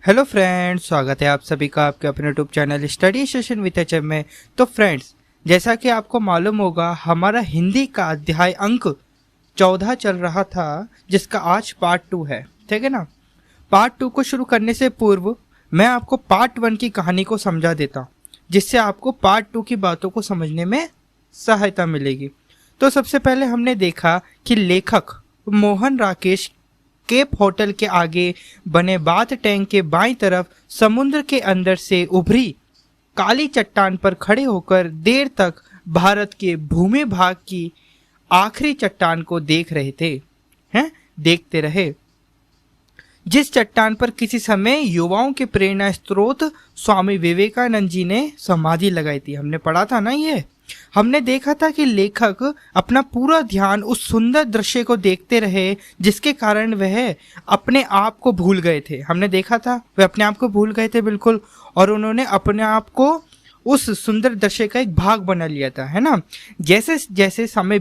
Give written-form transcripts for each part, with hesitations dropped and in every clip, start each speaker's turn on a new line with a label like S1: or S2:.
S1: Hello friends, स्वागत है आप सभी का आपके अपने YouTube channel study session with HM में। तो फ्रेंड्स, जैसा कि आपको मालूम होगा, हमारा हिंदी का अध्याय अंक 14 चल रहा था, जिसका आज पार्ट 2 है। ठीक है ना। पार्ट 2 को शुरू करने से पूर्व मैं आपको पार्ट 1 की कहानी को समझा देता हूँ, जिससे आपको पार्ट 2 की बातों को समझने में सहायता मिलेगी। तो सबसे पहले हमने देखा कि लेखक मोहन राकेश केप होटल के आगे बने बाथ टैंक के बाईं तरफ समुद्र के अंदर से उभरी काली चट्टान पर खड़े होकर देर तक भारत के भूमि भाग की आखिरी चट्टान को देख रहे थे। देखते रहे, जिस चट्टान पर किसी समय युवाओं के प्रेरणा स्रोत स्वामी विवेकानंद जी ने समाधि लगाई थी। हमने पढ़ा था ना, ये हमने देखा था कि लेखक अपना पूरा ध्यान उस सुंदर दृश्य को देखते रहे, जिसके कारण वह अपने आप को भूल गए थे। हमने देखा था वह अपने आप को भूल गए थे बिल्कुल, और उन्होंने अपने आप को उस सुंदर दृश्य का एक भाग बना लिया था, है ना। जैसे जैसे समय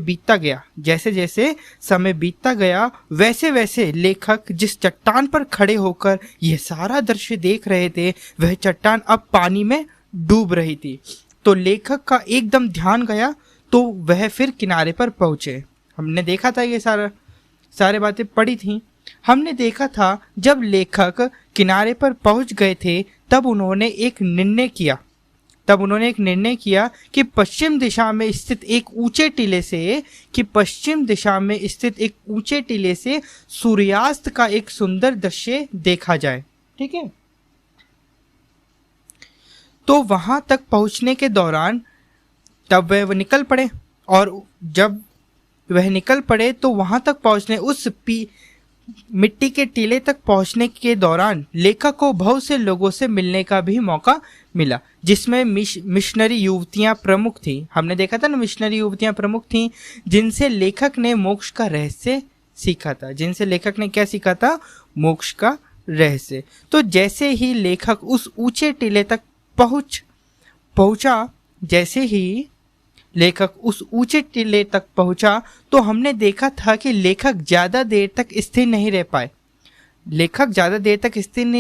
S1: बीतता गया वैसे वैसे लेखक जिस चट्टान पर खड़े होकर यह सारा दृश्य देख रहे थे, वह चट्टान अब पानी में डूब रही थी। तो लेखक का एकदम ध्यान गया, तो वह फिर किनारे पर पहुंचे। हमने देखा था, ये सारे बातें पढ़ी थी। हमने देखा था जब लेखक किनारे पर पहुंच गए थे, तब उन्होंने एक निर्णय किया कि पश्चिम दिशा में स्थित एक ऊंचे टीले से सूर्यास्त का एक सुंदर दृश्य देखा जाए। ठीक है। तो वहां तक पहुंचने के दौरान तब वह निकल पड़े, और जब वह निकल पड़े तो वहां तक पहुंचने उस मिट्टी के टीले तक पहुंचने के दौरान लेखक को बहुत से लोगों से मिलने का भी मौका मिला, जिसमें मिशनरी युवतियां प्रमुख थी। हमने देखा था ना, मिशनरी युवतियां प्रमुख थी, जिनसे लेखक ने मोक्ष का रहस्य सीखा था। मोक्ष का रहस्य। तो जैसे ही लेखक उस ऊंचे टीले तक पहुंचा तो हमने देखा था कि लेखक ज्यादा देर तक स्थिर नहीं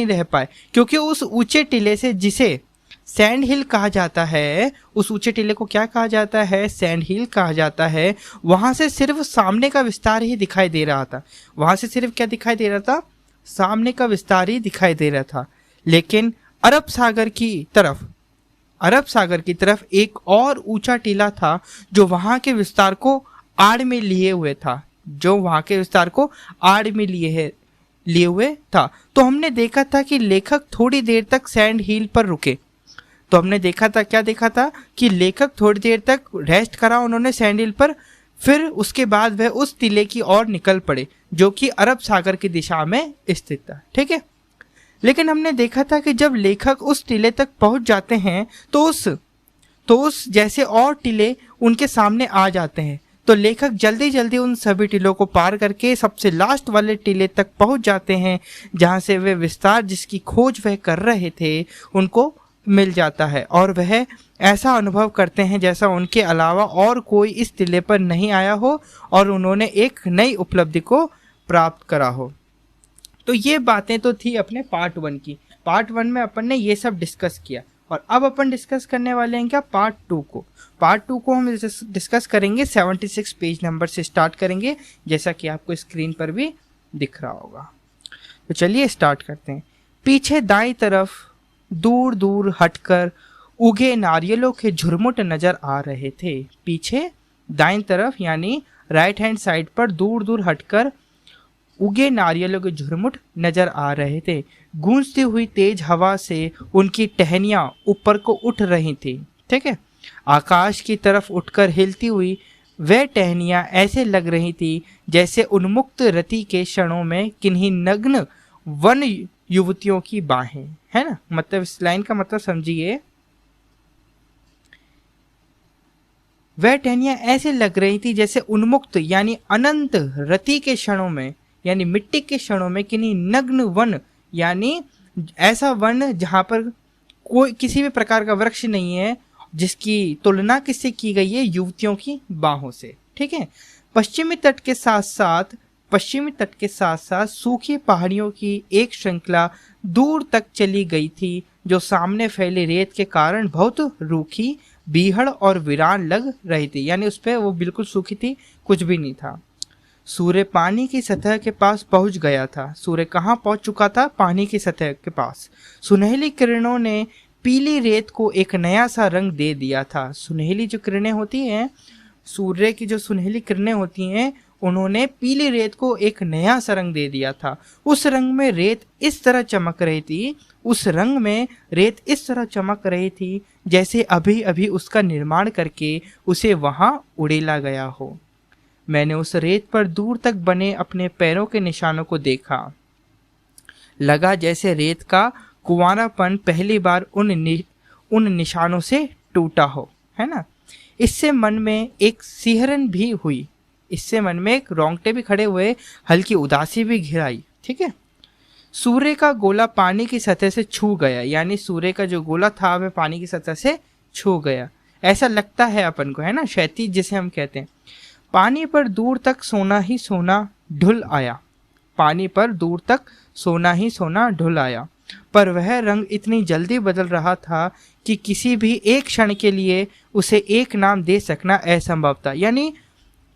S1: रह पाए, क्योंकि उस ऊंचे टीले से, जिसे सैंड हिल कहा जाता है, उस ऊंचे टीले को क्या कहा जाता है? सैंड हिल कहा जाता है। वहां से सिर्फ सामने का विस्तार ही दिखाई दे रहा था। सामने का विस्तार ही दिखाई दे रहा था। लेकिन अरब सागर की तरफ एक और ऊंचा टीला था, जो वहां के विस्तार को आड़ में लिए हुए था। तो हमने देखा था कि लेखक थोड़ी देर तक सैंड हिल पर रुके। तो हमने देखा था, क्या देखा था कि लेखक थोड़ी देर तक रेस्ट करा उन्होंने सैंड हिल पर। फिर उसके बाद वह उस टीले की ओर निकल पड़े, जो कि अरब सागर की दिशा में स्थित था। ठीक है। लेकिन हमने देखा था कि जब लेखक उस टीले तक पहुंच जाते हैं, तो उस जैसे और टीले उनके सामने आ जाते हैं। तो लेखक जल्दी जल्दी उन सभी टीलों को पार करके सबसे लास्ट वाले टीले तक पहुंच जाते हैं, जहां से वे विस्तार जिसकी खोज वह कर रहे थे उनको मिल जाता है, और वह ऐसा अनुभव करते हैं जैसा उनके अलावा और कोई इस टीले पर नहीं आया हो, और उन्होंने एक नई उपलब्धि को प्राप्त करा हो। तो ये बातें तो थी अपने पार्ट 1 की। पार्ट 1 में अपन ने ये सब डिस्कस किया, और अब अपन डिस्कस करने वाले हैं क्या? पार्ट 2 को। पार्ट 2 को हम डिस्कस करेंगे 76 पेज नंबर से स्टार्ट करेंगे, जैसा कि आपको स्क्रीन पर भी दिख रहा होगा। तो चलिए स्टार्ट करते हैं। पीछे दाईं तरफ दूर दूर हटकर उगे नारियलों के झुरमुट नजर आ रहे थे। पीछे दाईं तरफ यानी राइट हैंड साइड पर दूर दूर हटकर उगे नारियलों के झुरमुट नजर आ रहे थे। गूंजती हुई तेज हवा से उनकी टहनियां ऊपर को उठ रही थी। ठीक है। आकाश की तरफ उठकर हिलती हुई वह टहनियां ऐसे लग रही थी जैसे उन्मुक्त रति के क्षणों में किन्हीं नग्न वन युवतियों की बाहें, है ना। मतलब इस लाइन का मतलब समझिए। वह टहनियां ऐसे लग रही थी जैसे उन्मुक्त यानी अनंत रति के क्षणों में, यानी मिट्टी के क्षणों में किन्हीं नग्न वन, यानी ऐसा वन जहां पर कोई किसी भी प्रकार का वृक्ष नहीं है, जिसकी तुलना किससे की गई है? युवतियों की बाहों से। ठीक है। पश्चिमी तट के साथ साथ पश्चिमी तट के साथ साथ सूखी पहाड़ियों की एक श्रृंखला दूर तक चली गई थी, जो सामने फैली रेत के कारण बहुत रूखी, बीहड़ और वीरान लग रही थी। यानी उस पर वो बिल्कुल सूखी थी, कुछ भी नहीं था। सूर्य पानी की सतह के पास पहुंच गया था। सूर्य कहाँ पहुंच चुका था? पानी की सतह के पास। सुनहली किरणों ने पीली रेत को एक नया सा रंग दे दिया था। सुनहली जो किरणें होती हैं, सूर्य की जो सुनहली किरणें होती हैं, उन्होंने पीली रेत को एक नया सा रंग दे दिया था। उस रंग में रेत इस तरह चमक रही थी, उस रंग में रेत इस तरह चमक रही थी जैसे अभी अभी उसका निर्माण करके उसे वहां उड़ेला गया हो। मैंने उस रेत पर दूर तक बने अपने पैरों के निशानों को देखा। लगा जैसे रेत का कुंवारापन पहली बार उन निशानों से टूटा हो, है ना। इससे मन में एक सिहरन भी हुई, इससे मन में एक रोंगटे भी खड़े हुए, हल्की उदासी भी घिराई। ठीक है। सूर्य का गोला पानी की सतह से छू गया, यानी सूर्य का जो गोला था वह पानी की सतह से छू गया, ऐसा लगता है अपन को, है ना, क्षैतिज जिसे हम कहते हैं। पानी पर दूर तक सोना ही सोना ढुल आया, पानी पर दूर तक सोना ही सोना ढुल आया, पर वह रंग इतनी जल्दी बदल रहा था कि किसी भी एक क्षण के लिए उसे एक नाम दे सकना असंभव था। यानी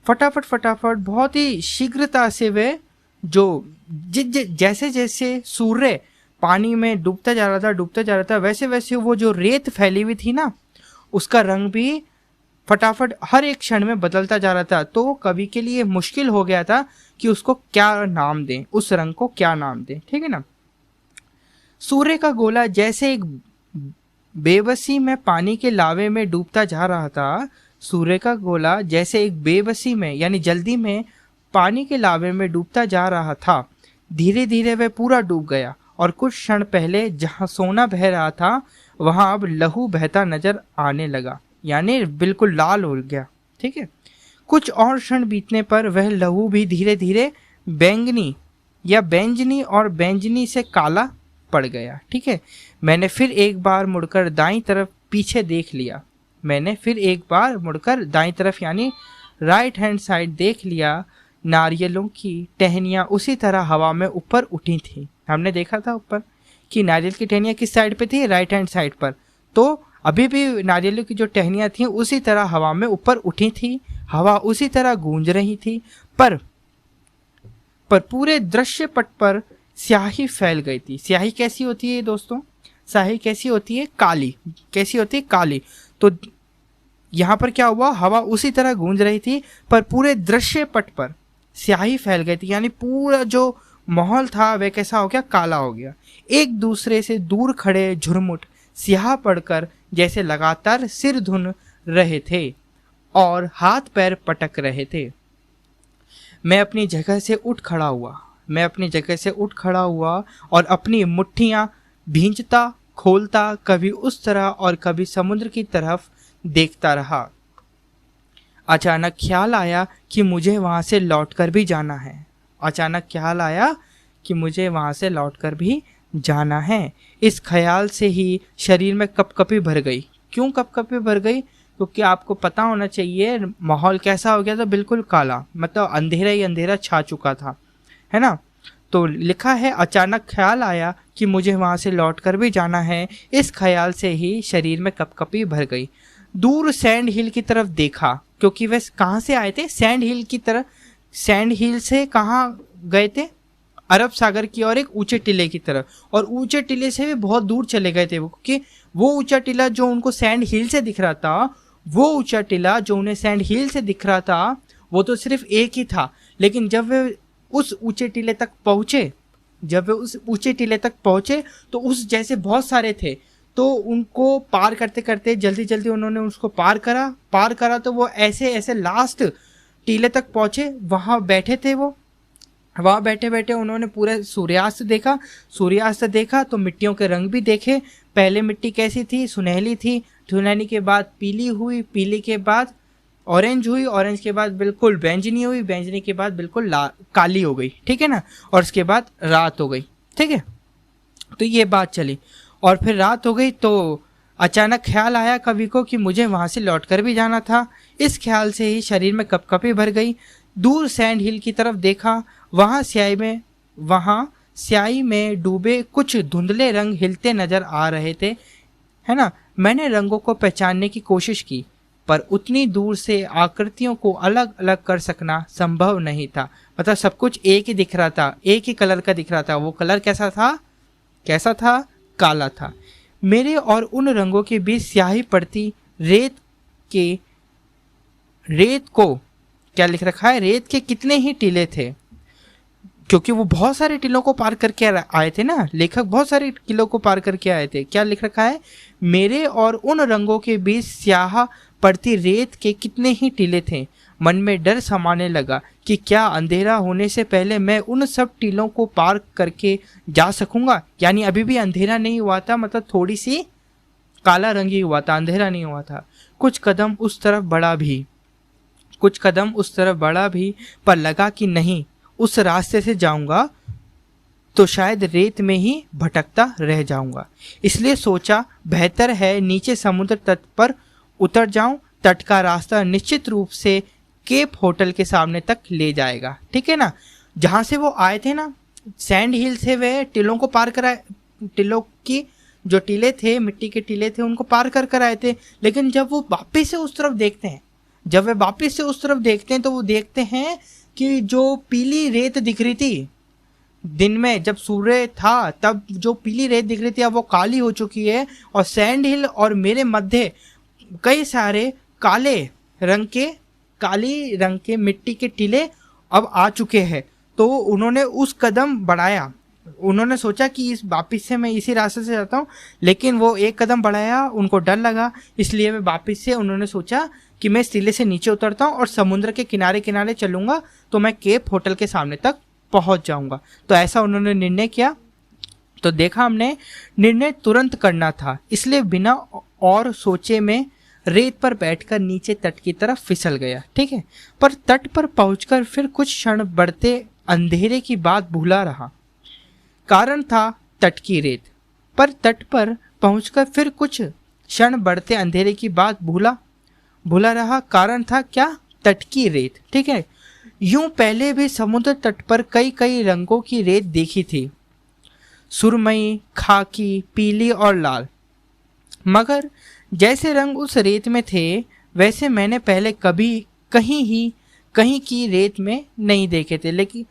S1: फटाफट बहुत ही शीघ्रता से वह जो जैसे जैसे सूर्य पानी में डूबता जा रहा था वैसे वैसे वो जो रेत फैली हुई थी ना, उसका रंग भी फटाफट हर एक क्षण में बदलता जा रहा था। तो कवि के लिए मुश्किल हो गया था कि उसको क्या नाम दें, उस रंग को क्या नाम दें। ठीक है ना। सूर्य का गोला जैसे एक बेबसी में पानी के लावे में डूबता जा रहा था। सूर्य का गोला जैसे एक बेबसी में यानी जल्दी में पानी के लावे में डूबता जा रहा था। धीरे धीरे वह पूरा डूब गया और कुछ क्षण पहले जहां सोना बह रहा था वहां अब लहू बहता नजर आने लगा, यानी बिल्कुल लाल हो गया। ठीक है। कुछ और क्षण बीतने पर वह लहू भी धीरे धीरे बैंगनी या बैंजनी और बैंजनी से काला पड़ गया। ठीक है। मैंने फिर एक बार मुड़कर दाईं तरफ पीछे देख लिया, मैंने फिर एक बार मुड़कर दाईं तरफ यानी राइट हैंड साइड देख लिया। नारियलों की टहनियाँ उसी तरह हवा में ऊपर उठी थी। हमने देखा था ऊपर कि नारियल की टहनियाँ किस साइड पे थी? राइट हैंड साइड पर। तो अभी भी नारियलों की जो टहनियाँ थी उसी तरह हवा में ऊपर उठी थी, हवा उसी तरह गूंज रही थी, पर पूरे दृश्य पट पर स्याही फैल गई थी। स्याही कैसी होती है दोस्तों? स्याही कैसी होती है? काली। कैसी होती है? काली। तो यहाँ पर क्या हुआ? हवा उसी तरह गूंज रही थी पर पूरे दृश्य पट पर स्याही फैल गई थी, यानी पूरा जो माहौल था वह कैसा हो गया? काला हो गया। एक दूसरे से दूर खड़े झुरमुट स्याह पड़कर जैसे लगातार सिर धुन रहे थे और हाथ पैर पटक रहे थे। मैं अपनी जगह से उठ खड़ा हुआ और अपनी मुट्ठियां भींचता खोलता कभी उस तरह और कभी समुद्र की तरफ देखता रहा। अचानक ख्याल आया कि मुझे वहां से लौटकर भी जाना है। इस ख्याल से ही शरीर में कपकपी भर गई। क्यों कपकपी भर गई? क्योंकि आपको पता होना चाहिए माहौल कैसा हो गया था, बिल्कुल काला, मतलब अंधेरा ही अंधेरा छा चुका था, है ना। तो लिखा है अचानक ख्याल आया कि मुझे वहां से लौटकर भी जाना है। इस ख्याल से ही शरीर में कपकपी भर गई। दूर सैंड हिल की तरफ देखा, क्योंकि वे कहाँ से आए थे? सैंड हिल की तरफ। सैंड हिल से कहाँ गए थे? अरब सागर की और एक ऊंचे टीले की तरफ, और ऊंचे टीले से भी बहुत दूर चले गए थे वो, क्योंकि वो ऊंचा टीला जो उनको सैंड हिल से दिख रहा था, वो ऊंचा टीला जो उन्हें सैंड हिल से दिख रहा था वो तो सिर्फ एक ही था। लेकिन जब वे उस ऊंचे टीले तक पहुंचे तो उस जैसे बहुत सारे थे, तो उनको पार करते करते जल्दी जल्दी उन्होंने उसको पार करा तो वो ऐसे ऐसे लास्ट टीले तक पहुंचे। वहां बैठे थे वो, वहां बैठे बैठे उन्होंने पूरा सूर्यास्त देखा तो मिट्टियों के रंग भी देखे। पहले मिट्टी कैसी थी? सुनहली थी, सुनहली के बाद पीली हुई, पीली के बाद ऑरेंज हुई, ऑरेंज के बाद बिल्कुल बैंजनी हुई, बैंजनी के बाद बिल्कुल काली हो गई। ठीक है ना। और उसके बाद रात हो गई। ठीक है। तो ये बात चली और फिर रात हो गई तो अचानक ख्याल आया कवि को कि मुझे वहां से लौटकर भी जाना था। इस ख्याल से ही शरीर में कपकपी भर गई। दूर सैंड हिल की तरफ देखा वहाँ स्याही में डूबे कुछ धुंधले रंग हिलते नजर आ रहे थे, है ना। मैंने रंगों को पहचानने की कोशिश की, पर उतनी दूर से आकृतियों को अलग अलग कर सकना संभव नहीं था। मतलब सब कुछ एक ही दिख रहा था, एक ही कलर का दिख रहा था। वो कलर कैसा था? काला था। मेरे और उन रंगों के बीच स्याही पड़ती रेत को क्या लिख रखा है? रेत के कितने ही टीले थे, क्योंकि वो बहुत सारे टीलों को पार करके आए थे ना, लेखक बहुत सारे टीलों को पार करके आए थे। क्या लिख रखा है? मेरे और उन रंगों के बीच स्याह पड़ती रेत के कितने ही टीले थे। मन में डर समाने लगा कि क्या अंधेरा होने से पहले मैं उन सब टीलों को पार करके जा सकूंगा। यानी अभी भी अंधेरा नहीं हुआ था, मतलब थोड़ी सी काला रंग ही हुआ था, अंधेरा नहीं हुआ था। कुछ कदम उस तरफ बढ़ा भी, पर लगा कि नहीं, उस रास्ते से जाऊंगा तो शायद रेत में ही भटकता रह जाऊंगा। इसलिए सोचा बेहतर है नीचे समुद्र तट पर उतर जाऊं। तट का रास्ता निश्चित रूप से केप होटल के सामने तक ले जाएगा, ठीक है ना। जहां से वो आए थे ना, सैंड हिल से वे टीलों को पार कराए, टीलों की जो टीले थे, मिट्टी के टीले थे, उनको पार कर आए थे। लेकिन जब वो वापिस से उस तरफ देखते हैं, तो वो देखते हैं कि जो पीली रेत दिख रही थी दिन में जब सूर्य था, तब जो पीली रेत दिख रही थी अब वो काली हो चुकी है। और सैंड हिल और मेरे मध्य कई सारे काली रंग के मिट्टी के टीले अब आ चुके हैं। तो उन्होंने उस कदम बढ़ाया, उन्होंने सोचा कि वापिस से मैं इसी रास्ते से जाता हूँ, लेकिन वो एक कदम बढ़ाया, उनको डर लगा, इसलिए वे वापिस से उन्होंने सोचा कि मैं इस टीले से नीचे उतरता हूँ और समुद्र के किनारे किनारे चलूंगा तो मैं केप होटल के सामने तक पहुंच जाऊंगा। तो ऐसा उन्होंने निर्णय किया। तो देखा हमने, निर्णय तुरंत करना था, इसलिए बिना और सोचे में रेत पर बैठकर नीचे तट की तरफ फिसल गया, ठीक है। पर तट पर पहुंचकर फिर कुछ क्षण बढ़ते अंधेरे की बात भूला रहा। कारण था तट की रेत, पर तट पर पहुंचकर फिर कुछ क्षण बढ़ते अंधेरे की बात भूला रहा। कारण था क्या? तट की रेत, ठीक है। यूं पहले भी समुद्र तट पर कई रंगों की रेत देखी थी, सुरमई, खाकी, पीली और लाल। मगर जैसे रंग उस रेत में थे वैसे मैंने पहले कभी कहीं की रेत में नहीं देखे थे। लेकिन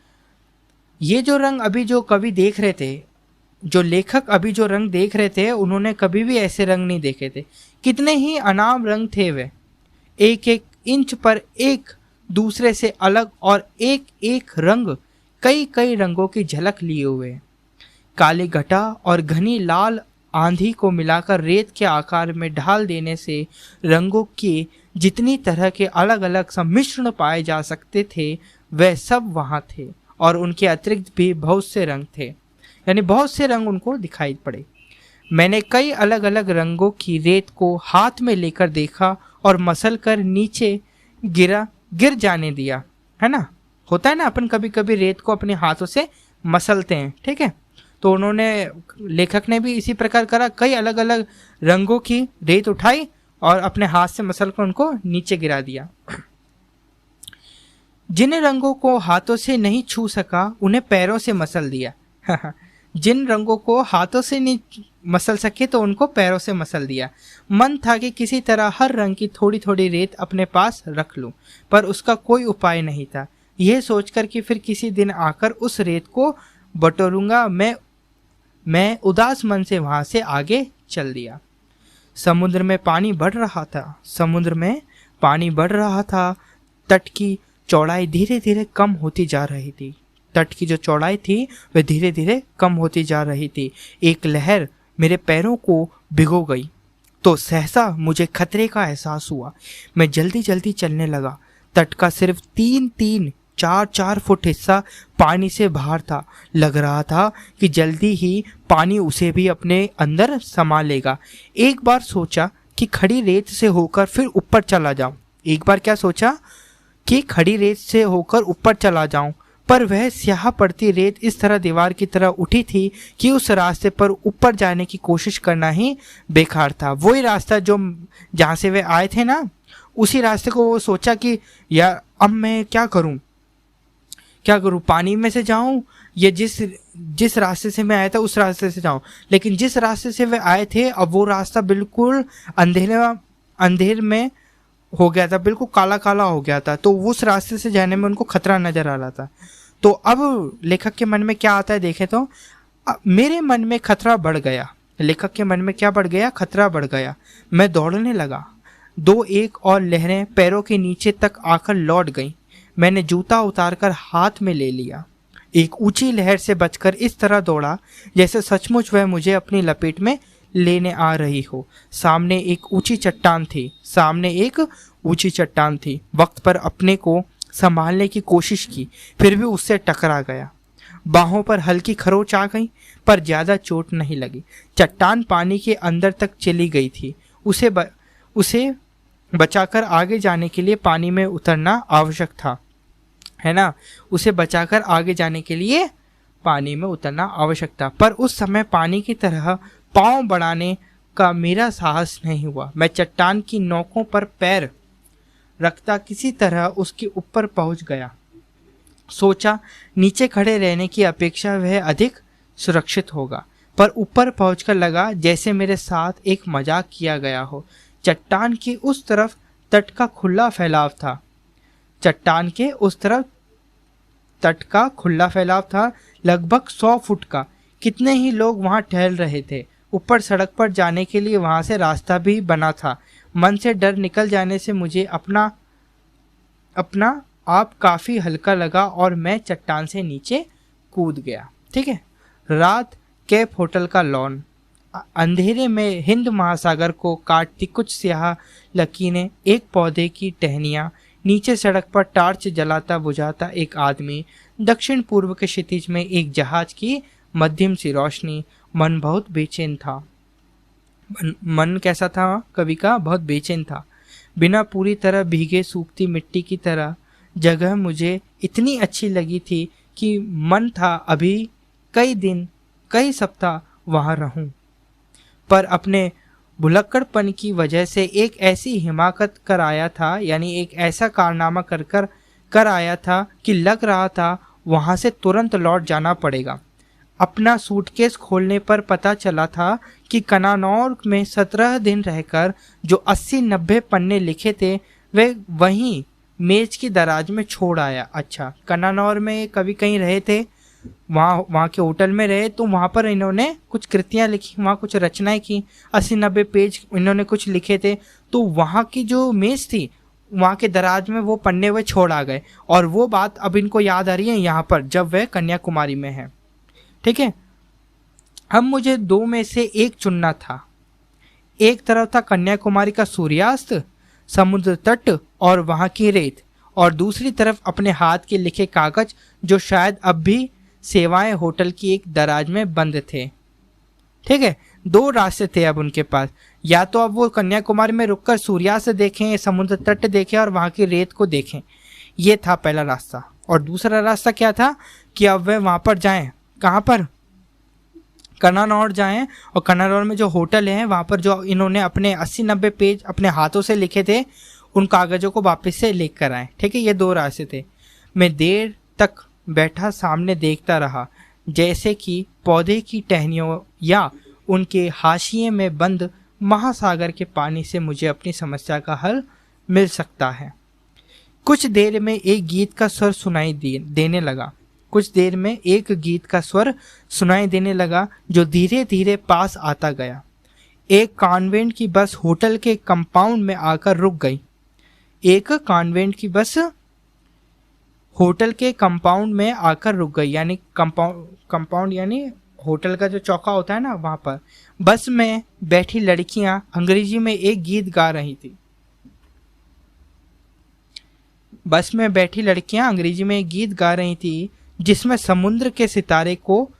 S1: ये जो रंग अभी जो कवि देख रहे थे, जो लेखक अभी जो रंग देख रहे थे, उन्होंने कभी भी ऐसे रंग नहीं देखे थे। कितने ही अनाम रंग थे वे, एक एक इंच पर एक दूसरे से अलग, और एक एक रंग कई रंगों की झलक लिए हुए। काली घटा और घनी लाल आंधी को मिलाकर रेत के आकार में ढाल देने से रंगों के जितनी तरह के अलग अलग सम्मिश्रण पाए जा सकते थे वह सब वहाँ थे, और उनके अतिरिक्त भी बहुत से रंग थे, यानी बहुत से रंग उनको दिखाई पड़े। मैंने कई अलग अलग रंगों की रेत को हाथ में लेकर देखा और मसल कर नीचे गिर जाने दिया, है ना। होता है ना, अपन कभी कभी रेत को अपने हाथों से मसलते हैं, ठीक है। तो लेखक ने भी इसी प्रकार करा, कई अलग अलग रंगों की रेत उठाई और अपने हाथ से मसल कर उनको नीचे गिरा दिया। जिन रंगों को हाथों से नहीं छू सका उन्हें पैरों से मसल दिया। जिन रंगों को हाथों से नहीं मसल सके तो उनको पैरों से मसल दिया। मन था कि किसी तरह हर रंग की थोड़ी थोड़ी रेत अपने पास रख लूं, पर उसका कोई उपाय नहीं था। यह सोचकर कि फिर किसी दिन आकर उस रेत को बटोरूंगा, मैं उदास मन से वहां से आगे चल दिया। समुद्र में पानी बढ़ रहा था। तट की चौड़ाई धीरे धीरे कम होती जा रही थी। तट की जो चौड़ाई थी वह धीरे धीरे कम होती जा रही थी। एक लहर मेरे पैरों को भिगो गई तो सहसा मुझे खतरे का एहसास हुआ। मैं जल्दी जल्दी चलने लगा। तट का सिर्फ 3-4 फुट हिस्सा पानी से बाहर था। लग रहा था कि जल्दी ही पानी उसे भी अपने अंदर समा लेगा। एक बार सोचा कि खड़ी रेत से होकर फिर ऊपर चला जाऊं, पर वह स्याह पड़ती रेत इस तरह दीवार की तरह उठी थी कि उस रास्ते पर ऊपर जाने की कोशिश करना ही बेकार था। वही रास्ता जो जहाँ से वे आए थे ना, उसी रास्ते को वो सोचा कि यार अब मैं क्या करूं, क्या करूँ, पानी में से जाऊँ या जिस रास्ते से मैं आया था उस रास्ते से जाऊँ। लेकिन जिस रास्ते से वे आए थे अब वो रास्ता बिल्कुल अंधेर में हो गया था, बिल्कुल काला काला हो गया था। तो उस रास्ते से जाने में उनको खतरा नजर आ रहा था। तो अब लेखक के मन में क्या आता है देखें तो मेरे मन में खतरा बढ़ गया। लेखक के मन में क्या बढ़ गया, खतरा बढ़ गया। मैं दौड़ने लगा। 2-1 और लहरें पैरों के नीचे तक आकर लौट गईं। मैंने जूता उतारकर हाथ में ले लिया। एक ऊंची लहर से बचकर इस तरह दौड़ा जैसे सचमुच वह मुझे अपनी लपेट में लेने आ रही हो। सामने एक ऊंची चट्टान थी। वक्त पर अपने को संभालने की कोशिश की, फिर भी उससे टकरा गया। बाहों पर हल्की खरोंच आ गई, पर ज्यादा चोट नहीं लगी। चट्टान पानी के अंदर तक चली गई थी। उसे बचाकर आगे जाने के लिए पानी में उतरना आवश्यक था, है ना। उसे बचाकर आगे जाने के लिए पानी में उतरना आवश्यक था, पर उस समय पानी की तरह पांव बढ़ाने का मेरा साहस नहीं हुआ। मैं चट्टान की नोकों पर पैर रखता किसी तरह उसके ऊपर पहुंच गया। सोचा नीचे खड़े रहने की अपेक्षा वह अधिक सुरक्षित होगा, पर ऊपर पहुंचकर लगा जैसे मेरे साथ एक मजाक किया गया हो। चट्टान के उस तरफ तट का खुला फैलाव था, लगभग 100 फुट का। कितने ही लोग वहां टहल रहे थे। ऊपर सड़क पर जाने के लिए वहां से रास्ता भी बना था। मन से डर निकल जाने से मुझे अपना आप काफी हल्का लगा और मैं चट्टान से नीचे कूद गया। ठीक है। रात कैप होटल का लॉन, अंधेरे में हिंद महासागर को काटती कुछ स्याह लकीरें, एक पौधे की टहनियां, नीचे सड़क पर टार्च जलाता बुझाता एक आदमी, दक्षिण पूर्व के क्षितिज में एक जहाज की मध्यम सी रोशनी। मन बहुत बेचैन था। मन कैसा था कवि का, बहुत बेचैन था। बिना पूरी तरह भीगे सूखती मिट्टी की तरह जगह मुझे इतनी अच्छी लगी थी कि मन था अभी कई सप्ताह वहां रहूं। पर अपने भुलक्कड़पन की वजह से एक ऐसी हिमाकत कर आया था, यानी एक ऐसा कारनामा कर आया था कि लग रहा था वहां से तुरंत लौट जाना पड़ेगा। अपना सूटकेस खोलने पर पता चला था कि कनानौर में 17 दिन रहकर जो 80-90 पन्ने लिखे थे वे वहीं मेज की दराज में छोड़ आया। अच्छा, कनानौर में कभी कहीं रहे थे, वहाँ के होटल में रहे, तो वहाँ पर इन्होंने कुछ कृतियाँ लिखी, वहाँ कुछ रचनाएं की, 80-90 पेज इन्होंने कुछ लिखे थे। तो वहाँ की जो मेज थी, वहाँ के दराज में वो पन्ने वे छोड़ आ गए, और वो बात अब इनको याद आ रही है यहाँ पर जब वह कन्याकुमारी में है। ठीक है। अब मुझे 2 में से एक चुनना था। एक तरफ था कन्याकुमारी का सूर्यास्त, समुद्र तट और वहां की रेत, और दूसरी तरफ अपने हाथ के लिखे कागज जो शायद अब भी सेवाएं होटल की एक दराज में बंद थे। ठीक है। 2 रास्ते थे अब उनके पास, या तो अब वो कन्याकुमारी में रुककर सूर्यास्त देखें, समुद्र तट देखें और वहां की रेत को देखें। ये था पहला रास्ता। और दूसरा रास्ता क्या था कि अब वह वहां पर जाएं, कहाँ पर, कनानौर जाएं, और कनानौर में जो होटल है वहाँ पर जो इन्होंने अपने 80-90 पेज अपने हाथों से लिखे थे उन कागज़ों को वापस से लेकर कर आए। ठीक है। ये 2 रास्ते थे। मैं देर तक बैठा सामने देखता रहा, जैसे कि पौधे की टहनियों या उनके हाशिए में बंद महासागर के पानी से मुझे अपनी समस्या का हल मिल सकता है। कुछ देर में एक गीत का स्वर सुनाई देने लगा जो धीरे धीरे पास आता गया। एक कॉन्वेंट की बस होटल के कंपाउंड में आकर रुक गई। यानी कंपाउंड यानी होटल का जो चौका होता है ना, वहां पर बस में बैठी लड़कियां अंग्रेजी में एक गीत गा रही थी जिसमें समुद्र के सितारे को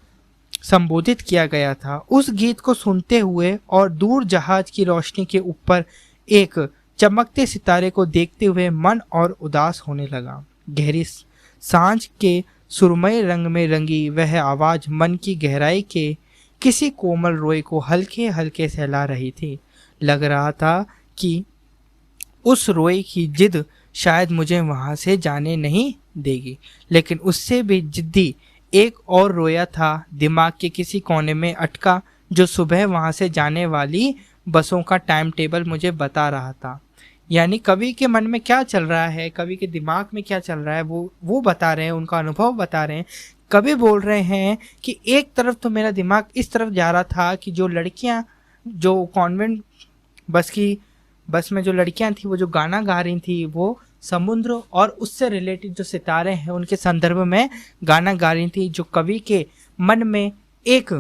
S1: संबोधित किया गया था। उस गीत को सुनते हुए और दूर जहाज की रोशनी के ऊपर एक चमकते सितारे को देखते हुए मन और उदास होने लगा। गहरी सांझ के सुरमई रंग में रंगी वह आवाज मन की गहराई के किसी कोमल रोए को हल्के हल्के सहला रही थी। लग रहा था कि उस रोए की जिद शायद मुझे वहां से जाने नहीं देगी। लेकिन उससे भी जिद्दी एक और रोया था दिमाग के किसी कोने में अटका, जो सुबह वहाँ से जाने वाली बसों का टाइम टेबल मुझे बता रहा था। यानी कवि के मन में क्या चल रहा है, कवि के दिमाग में क्या चल रहा है, वो बता रहे हैं, उनका अनुभव बता रहे हैं। कवि बोल रहे हैं कि एक तरफ तो मेरा दिमाग इस तरफ जा रहा था कि जो लड़कियां, जो कॉन्वेंट बस में जो लड़कियां थी, वो जो गाना गा रही थी, वो समुद्र और उससे रिलेटेड जो सितारे हैं उनके संदर्भ में गाना गा रही थी, जो कवि के मन में एक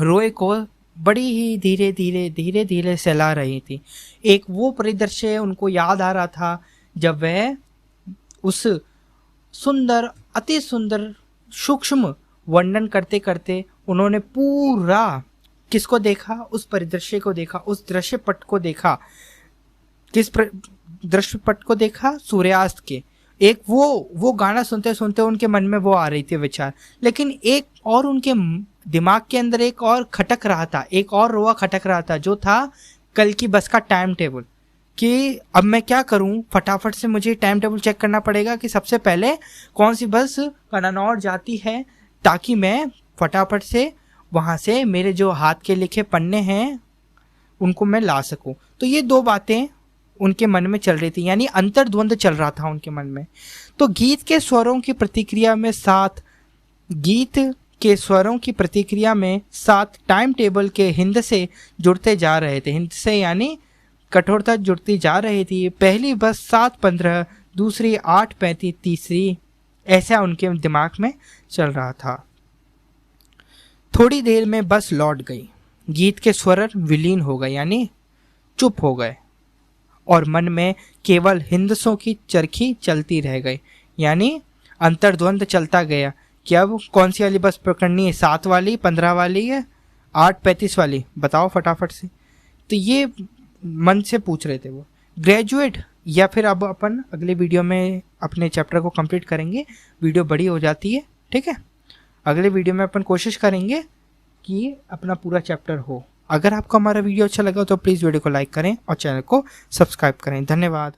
S1: रोए को बड़ी ही धीरे धीरे धीरे धीरे सहला रही थी। एक वो परिदृश्य उनको याद आ रहा था जब वह उस सुंदर, अति सुंदर, सूक्ष्म वर्णन करते करते उन्होंने पूरा किसको देखा, उस परिदृश्य को देखा, उस दृश्यपट को देखा। किस दृश्यपट को देखा? सूर्यास्त के। एक वो गाना सुनते सुनते उनके मन में वो आ रही थी विचार, लेकिन एक और उनके दिमाग के अंदर एक और खटक रहा था, एक और रोआ खटक रहा था, जो था कल की बस का टाइम टेबल। कि अब मैं क्या करूं, फटाफट से मुझे टाइम टेबल चेक करना पड़ेगा कि सबसे पहले कौन सी बस कनानौर जाती है, ताकि मैं फटाफट से वहाँ से मेरे जो हाथ के लिखे पन्ने हैं उनको मैं ला सकूं। तो ये दो बातें उनके मन में चल रही थी, यानी अंतर्द्वंद चल रहा था उनके मन में। तो गीत के स्वरों की प्रतिक्रिया में साथ टाइम टेबल के हिंद से जुड़ते जा रहे थे। हिंद से यानी कठोरता जुड़ती जा रही थी। पहली बस 7:15, दूसरी 8:35, तीसरी, ऐसा उनके दिमाग में चल रहा था। थोड़ी देर में बस लौट गई। गीत के स्वर विलीन हो गए, यानी चुप हो गए, और मन में केवल हिंदसों की चरखी चलती रह गई। यानी अंतर्द्वंद चलता गया कि अब कौन सी वाली बस पकड़नी है, 7 वाली, 15 वाली है, 8:35 वाली, बताओ फटाफट से। तो ये मन से पूछ रहे थे वो। ग्रेजुएट, या फिर अब अपन अगले वीडियो में अपने चैप्टर को कंप्लीट करेंगे। वीडियो बड़ी हो जाती है, ठीक है। अगले वीडियो में अपन कोशिश करेंगे कि अपना पूरा चैप्टर हो। अगर आपको हमारा वीडियो अच्छा लगा तो प्लीज़ वीडियो को लाइक करें और चैनल को सब्सक्राइब करें। धन्यवाद।